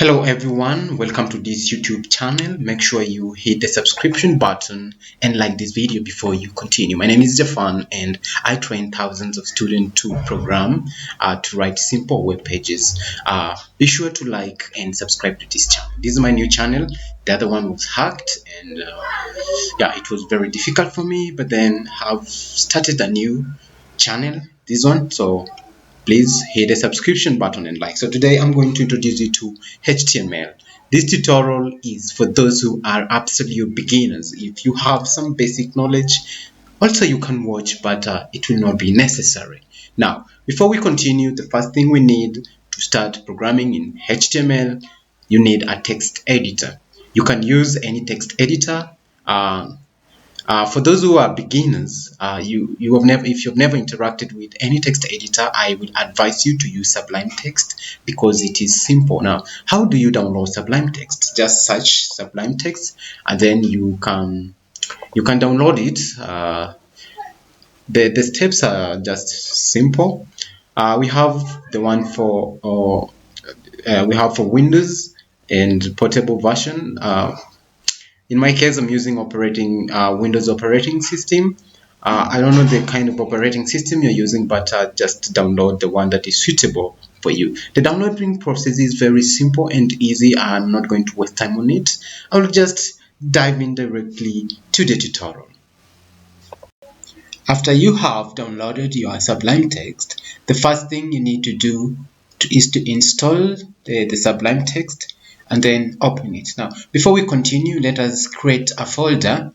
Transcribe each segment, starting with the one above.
Hello everyone, welcome to this YouTube channel. Make sure you hit the subscription button and like this video before you continue. My name is Jafan and I train thousands of students to program to write simple web pages. Be sure to like and subscribe to this channel. This is my new channel. The other one was hacked and yeah, it was very difficult for me, but then I've started a new channel, this one. So please hit the subscription button and like. So today I'm going to introduce you to HTML. This tutorial is for those who are absolute beginners. If you have some basic knowledge, also you can watch, but it will not be necessary. Now, before we continue, the first thing we need to start programming in HTML, you need a text editor. You can use any text editor. For those who are beginners, if you've never interacted with any text editor, I would advise you to use Sublime Text because it is simple. Now, how do you download Sublime Text? Just search Sublime Text, and then you can download it. The steps are just simple. We have the one for Windows and portable version. In my case, I'm using Windows operating system. I don't know the kind of operating system you're using, but just download the one that is suitable for you. The downloading process is very simple and easy. I'm not going to waste time on it. I'll just dive in directly to the tutorial. After you have downloaded your Sublime Text, the first thing you need to do is to install the Sublime Text and then open it. Now, before we continue, let us create a folder,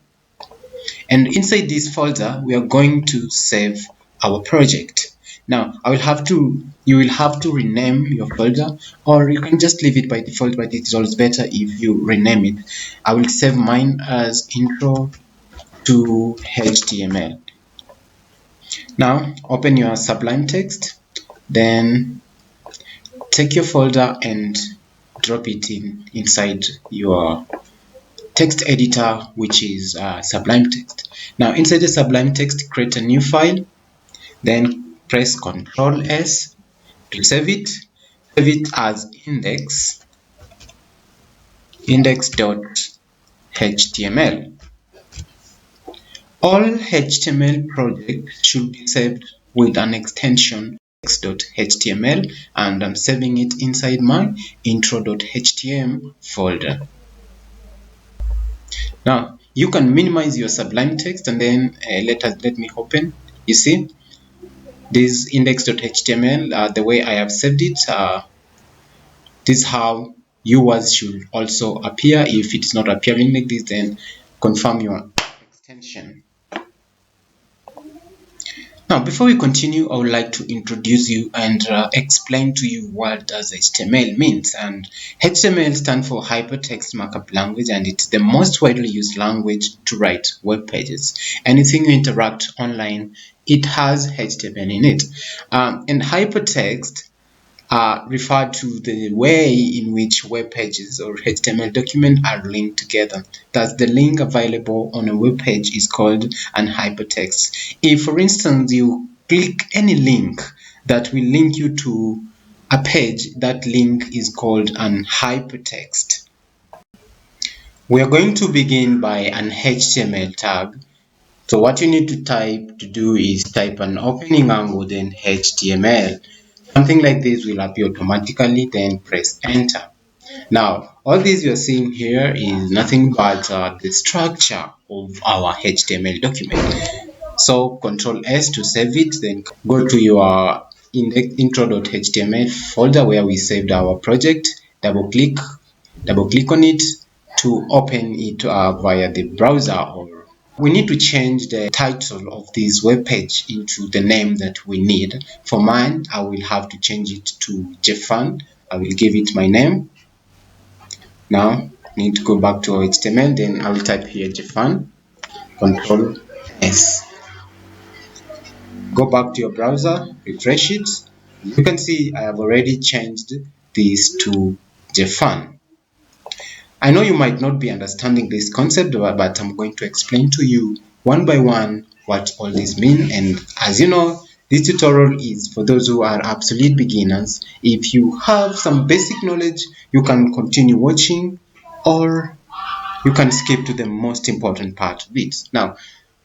and inside this folder we are going to save our project. Now, you will have to rename your folder, or you can just leave it by default, but it's always better if you rename it. I will save mine as Intro to HTML. Now, open your Sublime Text, then take your folder and drop it inside your text editor, which is Sublime Text. Now, inside the Sublime Text, create a new file, then press Ctrl S to save it. Save it as index.html. All HTML projects should be saved with an extension index.html, and I'm saving it inside my intro.html folder. Now you can minimize your Sublime Text and then let me open. You see this index.html, the way I have saved it, this is how yours should also appear. If it's not appearing like this, then confirm your extension. Now, before we continue, I would like to introduce you and explain to you what does HTML means. And HTML stands for Hypertext Markup Language, and it's the most widely used language to write web pages. Anything you interact online, it has HTML in it. And hypertext refer to the way in which web pages or HTML documents are linked together. Thus, the link available on a web page is called an hypertext. If, for instance, you click any link that will link you to a page, that link is called an hypertext. We are going to begin by an HTML tag. So what you need to do is type an opening angle, then HTML. Something like this will appear automatically, then press enter. Now, all this you're seeing here is nothing but the structure of our HTML document. So Ctrl S to save it, then go to your intro.html folder where we saved our project, double click on it to open it via the browser. Or we need to change the title of this web page into the name that we need. For mine, I will have to change it to Jafan. I will give it my name. Now, I need to go back to our HTML, then I will type here Jafan, Ctrl S. Go back to your browser, refresh it. You can see I have already changed this to Jafan. I know you might not be understanding this concept, but I'm going to explain to you one by one what all this means. And as you know, This tutorial is for those who are absolute beginners. If you have some basic knowledge, you can continue watching, or you can skip to the most important part of it. Now,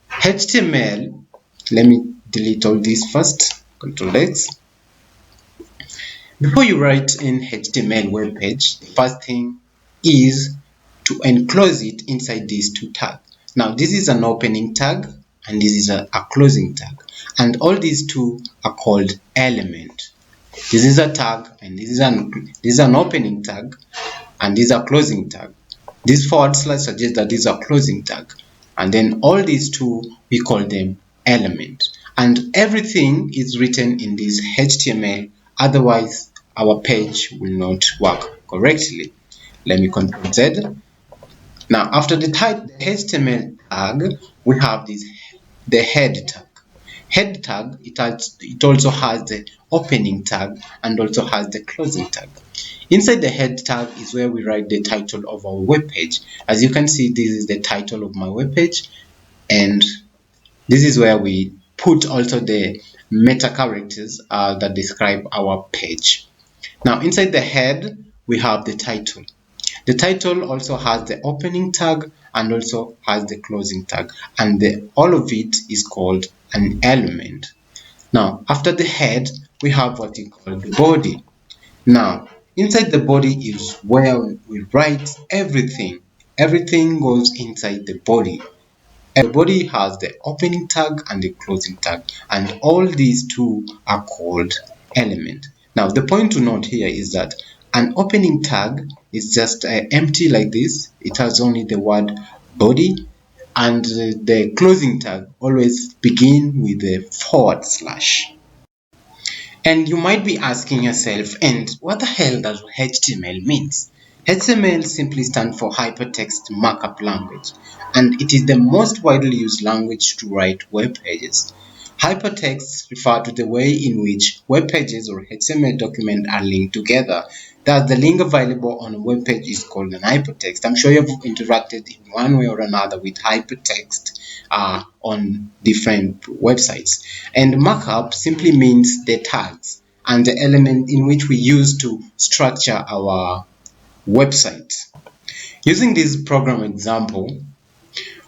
HTML, let me delete all this first, Control X. Before you write an HTML web page, the first thing is to enclose it inside these two tags. Now, this is an opening tag and this is a closing tag, and all these two are called element. This is a tag and this is an opening tag and this is a closing tag. This forward slash suggests that this is a closing tag, and then all these two we call them element, and everything is written in this HTML, otherwise our page will not work correctly. Let me Control Z. Now, after the HTML tag, we have the head tag. Head tag, it also has the opening tag and also has the closing tag. Inside the head tag is where we write the title of our web page. As you can see, this is the title of my web page, and this is where we put also the meta characters that describe our page. Now, inside the head, we have the title. The title also has the opening tag and also has the closing tag, and all of it is called an element. Now, after the head, we have what we call the body. Now, inside the body is where we write everything. Everything goes inside the body. The body has the opening tag and the closing tag, and all these two are called element. Now, the point to note here is that an opening tag is just empty like this. It has only the word body, and the closing tag always begin with the forward slash. And you might be asking yourself, and what the hell does HTML means? HTML simply stands for Hypertext Markup Language, and it is the most widely used language to write web pages. Hypertexts refer to the way in which web pages or HTML documents are linked together. Thus, the link available on a web page is called an hypertext. I'm sure you've interacted in one way or another with hypertext on different websites. And markup simply means the tags and the element in which we use to structure our website. Using this program example,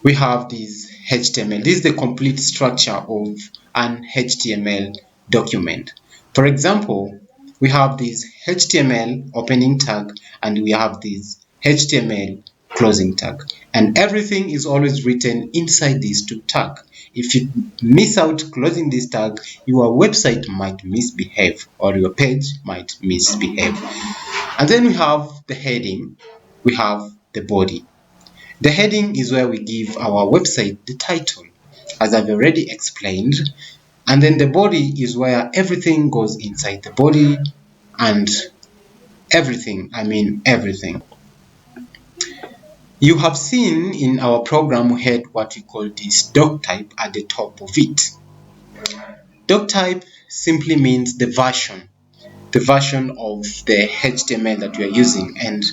we have this HTML. This is the complete structure of an HTML document. For example, we have this HTML opening tag and we have this HTML closing tag, and everything is always written inside these two tags. If you miss out closing this tag, your website might misbehave or your page might misbehave. And then we have the heading, we have the body. The heading is where we give our website the title, as I've already explained, and then the body is where everything goes inside the body, and everything, I mean everything. You have seen in our program we had what we call this doctype at the top of it. Doctype simply means the version of the HTML that we are using, and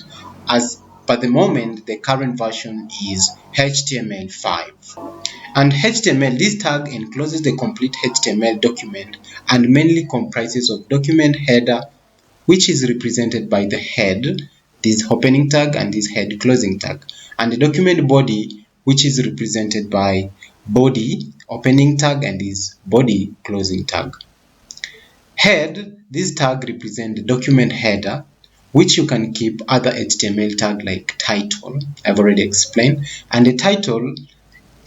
as per the moment the current version is HTML5. And HTML, this tag encloses the complete HTML document and mainly comprises of document header, which is represented by the head, this opening tag, and this head closing tag, and the document body, which is represented by body opening tag and this body closing tag. Head, this tag represents the document header, which you can keep other HTML tag like title, I've already explained, and the title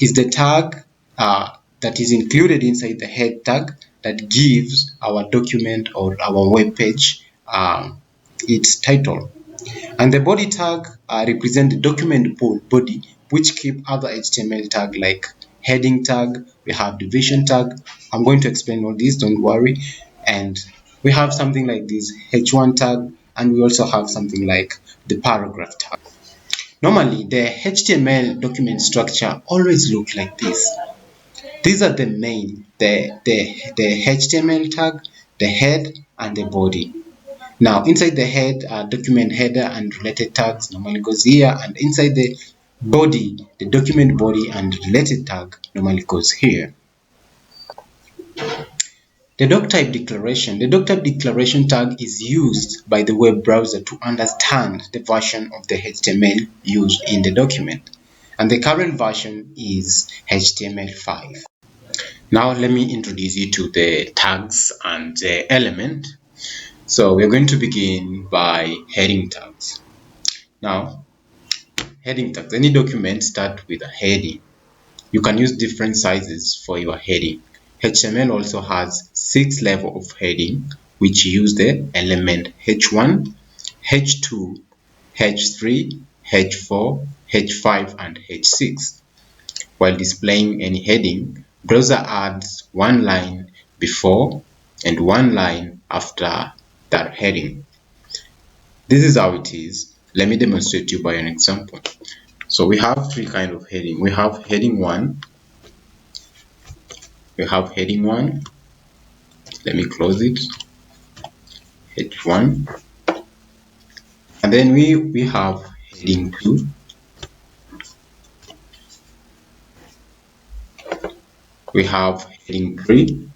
is the tag that is included inside the head tag that gives our document or our web page its title. And the body tag represents the document body, which keep other HTML tag like heading tag, we have division tag. I'm going to explain all this, don't worry. And we have something like this h1 tag, and we also have something like the paragraph tag. Normally, the HTML document structure always looks like this. These are the main, the HTML tag, the head, and the body. Now, inside the head, document header and related tags normally goes here, and inside the body, the document body and related tag normally goes here. The doctype declaration. The doctype declaration tag is used by the web browser to understand the version of the HTML used in the document. And the current version is HTML5. Now let me introduce you to the tags and the element. So we're going to begin by heading tags. Now, heading tags. Any document start with a heading. You can use different sizes for your heading. HTML also has 6 levels of heading, which use the element H1, H2, H3, H4, H5, and H6. While displaying any heading, browser adds one line before and one line after that heading. This is how it is. Let me demonstrate to you by an example. So we have 3 kinds of heading. We have heading 1. We have heading 1. Let me close it. H1. And then we have heading 2. We have heading 3.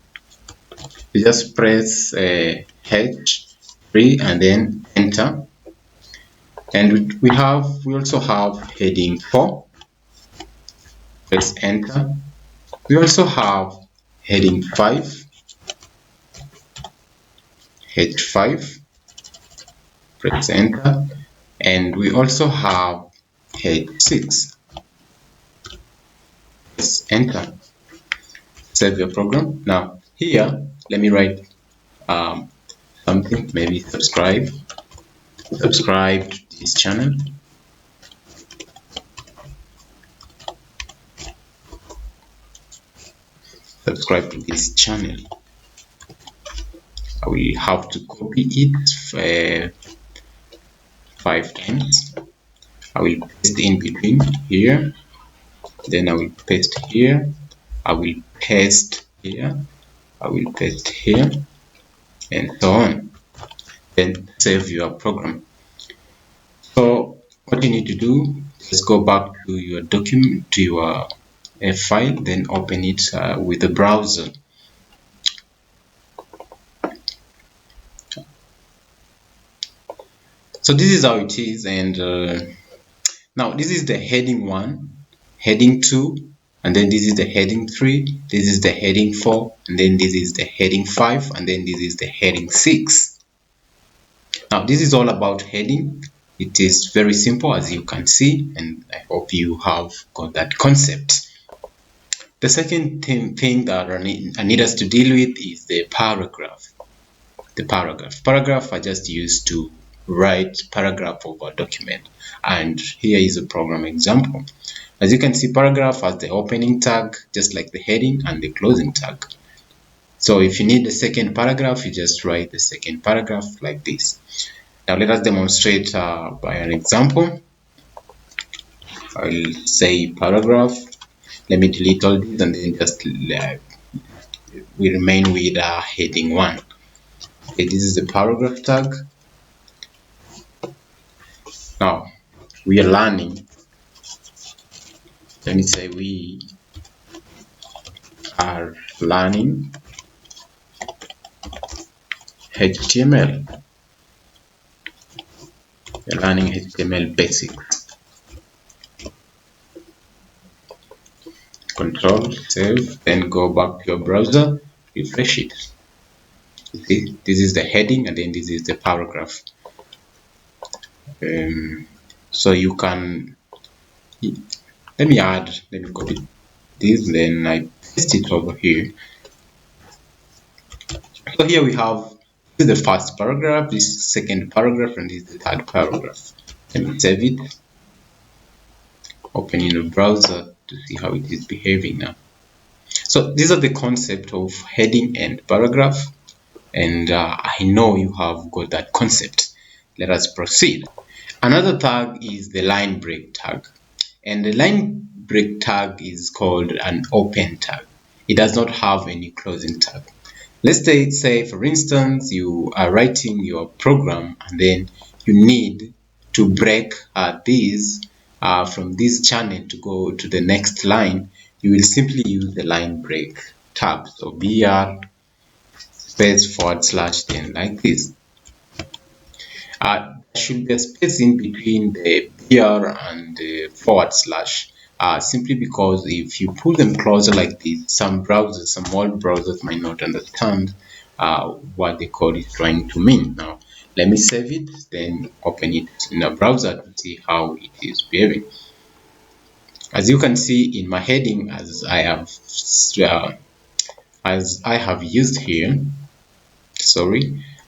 You just press H3 and then enter. And we also have heading 4. Press enter. We also have heading 5. H5. Press enter. And we also have H6. Press enter. Save your program. Now here, let me write something. Maybe subscribe to this channel. Subscribe to this channel. I will have to copy it 5 times. I will paste in between here, then I will paste here, I will paste here, I will paste here, and so on. Then save your program. So what you need to do is go back to your document, to your file, then open it with the browser. So this is how it is, and now this is the heading 1, heading 2, and then this is the heading 3, this is the heading 4, and then this is the heading 5, and then this is the heading 6. Now this is all about heading. It is very simple, as you can see, and I hope you have got that concept. The second thing that I need us to deal with is the paragraph. The paragraph are just used to write paragraph of a document, and here is a program example. As you can see, paragraph has the opening tag just like the heading and the closing tag. So if you need the second paragraph, you just write the second paragraph like this. Now let us demonstrate by an example. I'll say paragraph. Let me delete all this and then just we remain with heading 1. Okay, this is the paragraph tag. Now we are learning. Let me say we are learning HTML. We're learning HTML basics. Control, save, then go back to your browser, refresh it. You see, this is the heading and then this is the paragraph. So you can, let me copy this, then I paste it over here. So here we have, this is the first paragraph, this is the second paragraph, and this is the third paragraph. Let me save it, open in a browser to see how it is behaving now. So these are the concept of heading and paragraph, and I know you have got that concept. Let us proceed. Another tag is the line break tag, and the line break tag is called an open tag. It does not have any closing tag. Let's say for instance you are writing your program and then you need to break this from this channel to go to the next line. You will simply use the line break tag. So BR space forward slash, then like this. There should be a space in between the BR and the forward slash, simply because if you pull them closer like this, some old browsers might not understand what the code is trying to mean. Now, let me save it, then open it in a browser to see how it is behaving. As you can see in my heading, as I have used here,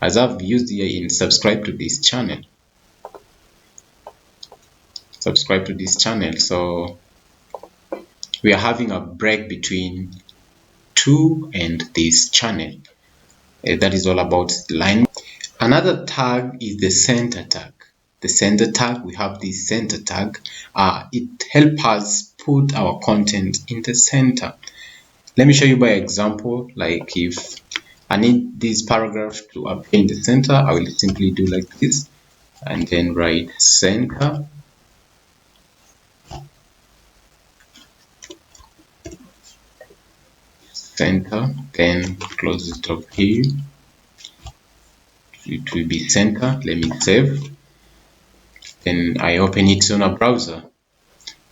as I've used here in subscribe to this channel. So we are having a break between 2 and this channel. That is all about the line. Another tag is the center tag. The center tag, we have this center tag. It helps us put our content in the center. Let me show you by example. Like if I need this paragraph to appear in the center, I will simply do like this and then write center. Then close it up here. It will be center. Let me save. Then I open it on a browser.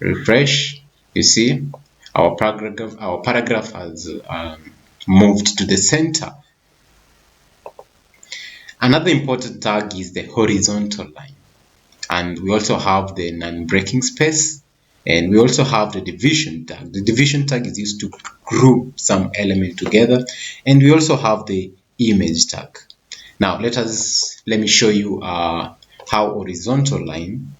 Refresh. You see, our paragraph has moved to the center. Another important tag is the horizontal line, and we also have the non-breaking space, and we also have the division tag. The division tag is used to group some element together, and we also have the image tag. Now let me show you how horizontal line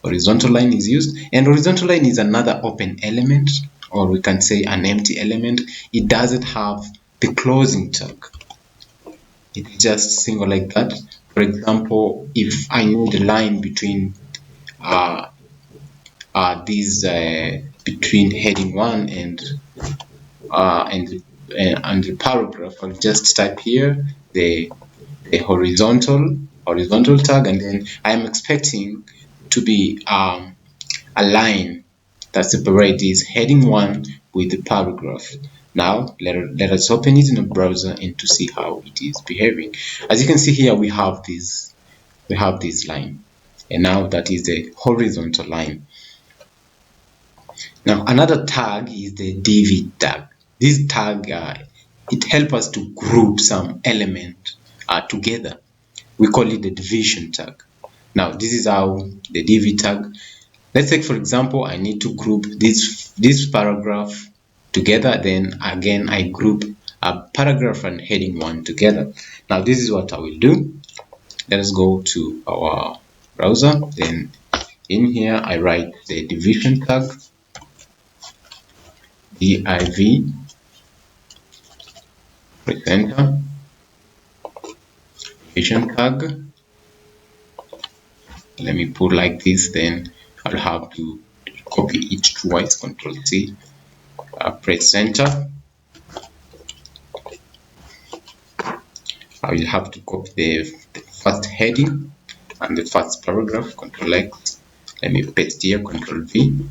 is used. And horizontal line is another open element, or we can say an empty element. It doesn't have the closing tag. It's just single like that. For example, if I need a line between between heading 1 and the paragraph, I'll just type here the horizontal tag, and then I'm expecting to be a line that separates this heading 1 with the paragraph. Now let us open it in a browser and to see how it is behaving. As you can see here, we have this line, and now that is the horizontal line. Now another tag is the div tag. This tag it helps us to group some element together. We call it the division tag. Now this is how the div tag. Let's take for example, I need to group this paragraph together. Then again, I group a paragraph and heading 1 together. Now this is what I will do. Let us go to our browser. Then in here I write the division tag, div, press enter, division tag. Let me put like this, then I'll have to copy it twice, Control C, press enter. I will have to copy the first heading and the first paragraph, Control X. Let me paste here, Control V,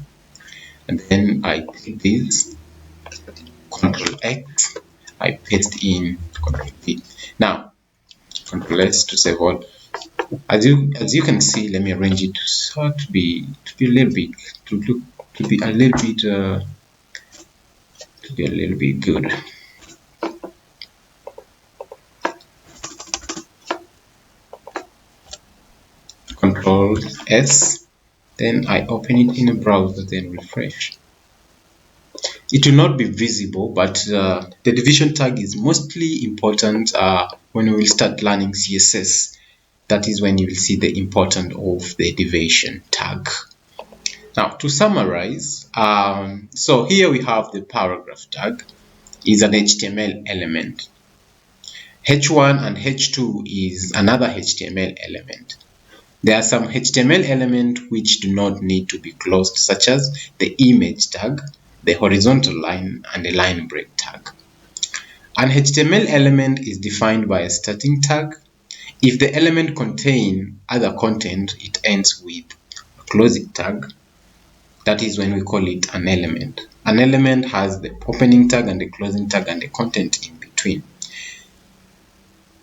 and then I take this, Control X, I paste in Control V. Now Control S to save all. As you can see, let me arrange it so to be a little bit good. Control S, then I open it in a browser, then refresh. It will not be visible, but the division tag is mostly important when we will start learning CSS. That is when you will see the importance of the division tag. Now to summarize, so here we have the paragraph tag is an HTML element. H1 and H2 is another HTML element. There are some HTML elements which do not need to be closed, such as the image tag, the horizontal line, and the line break tag. An HTML element is defined by a starting tag. If the element contains other content, it ends with a closing tag. That is when we call it an element. An element has the opening tag and the closing tag and the content in between.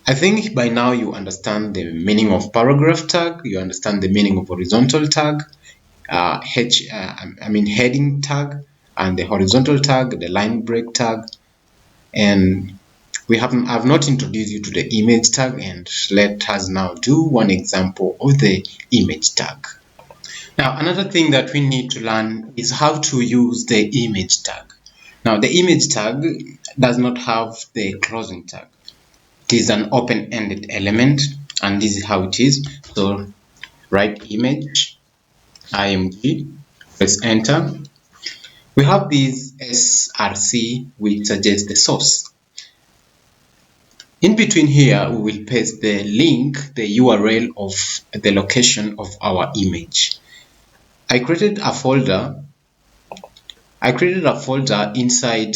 I think by now you understand the meaning of paragraph tag, you understand the meaning of horizontal tag, heading tag, and the horizontal tag, the line break tag, and I've not introduced you to the image tag, and let us now do one example of the image tag. Now, another thing that we need to learn is how to use the image tag. Now, the image tag does not have the closing tag. It is an open-ended element, and this is how it is. So write image, img, press enter. We have this src, which suggests the source. In between here, we will paste the link, the URL of the location of our image. I created a folder inside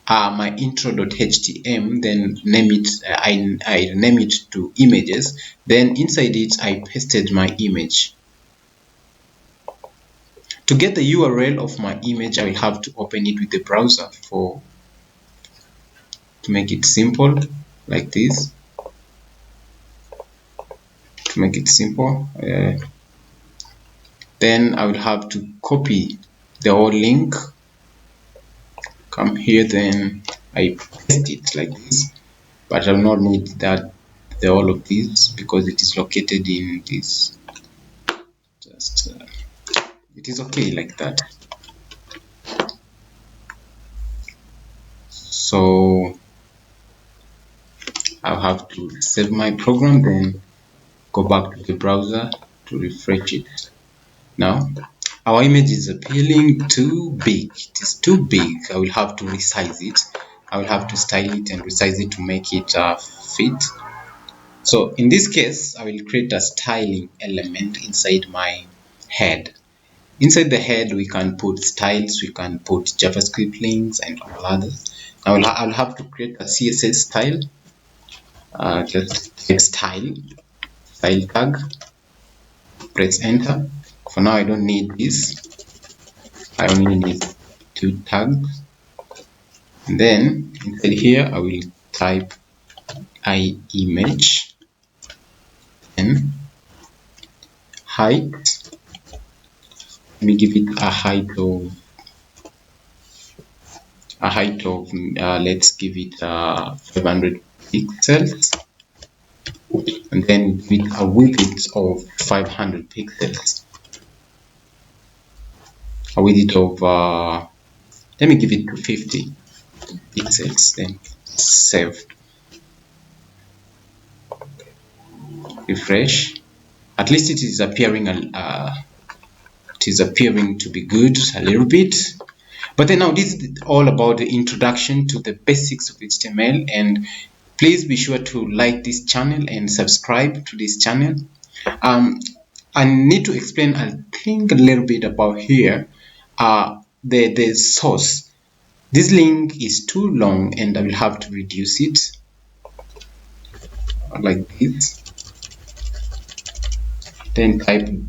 my intro.htm, then I name it to images. Then inside it, I pasted my image. To get the URL of my image, I will have to open it with the browser to make it simple, like this. To make it simple, then I will have to copy the whole link, come here, then I paste it like this, but I will not need the whole of this because it is located in this. It is okay like that. So I'll have to save my program, then go back to the browser to refresh it. Now our image is appealing too big. It is too big. I will have to resize it. I will have to style it and resize it to make it fit. So in this case, I will create a styling element inside my head. Inside the head, we can put styles, we can put JavaScript links and all others. I'll have to create a CSS style. Just take style tag, press enter. For now, I don't need this. I only need 2 tags. And then inside here, I will type image and height. Let me give it a height of let's give it 500 pixels, and then give it a width of 500 pixels. A width of let me give it to 50 pixels, then save, refresh. At least it is appearing to be good a little bit. But then now this is all about the introduction to the basics of HTML, and please be sure to like this channel and subscribe to this channel. I need to explain, I think, a little bit about here the source. This link is too long and I will have to reduce it like this. Then type --.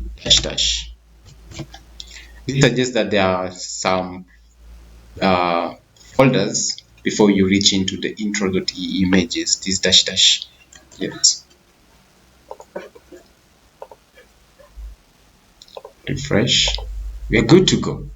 This suggests that there are some folders before you reach into the intro.images, this --. Yes. Refresh. We are good to go.